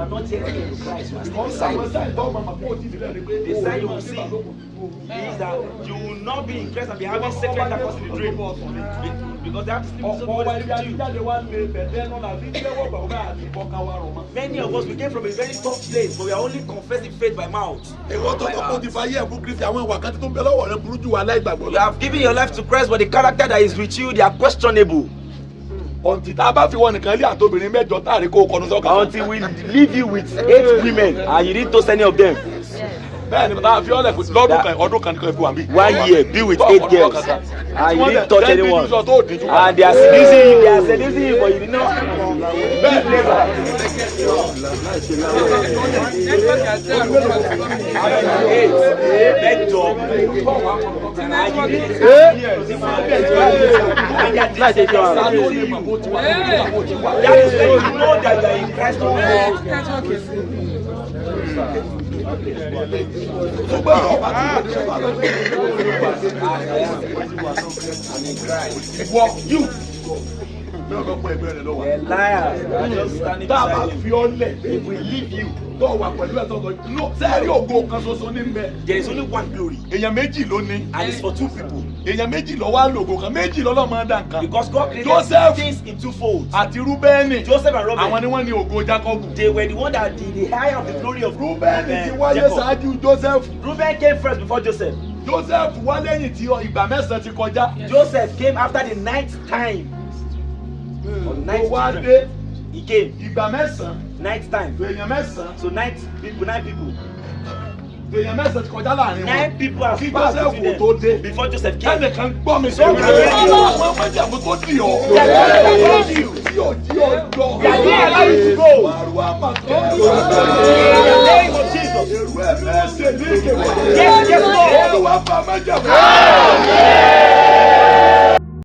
are not yet in Christ. You are still inside. The sign you will see is that you will not be in Christ and be having secret intercourse in the dream. Because they have to sleep with somebody to you. Many of us, we came from a very tough place, but we are only confessing faith by mouth. You have given your life to Christ, but the character that is with you, they are questionable. Until we leave you with 8 women and you didn't toast any of them. 1 year, be with 8 girls and you didn't touch anyone. And they are seducing you, but you did not. That is when you know that you are in Christ. You liars. If we leave you, there is only one glory, and it's for 2 people. Because God created things in 2 folds. Joseph and Robin, they were the one that did the higher of the glory of Jacob. Reuben came first before Joseph. Joseph came after the 9th time. On 9th day, he came. 9th time. So 9 people. 9 people are passed between them before Joseph came. So yes, Lord.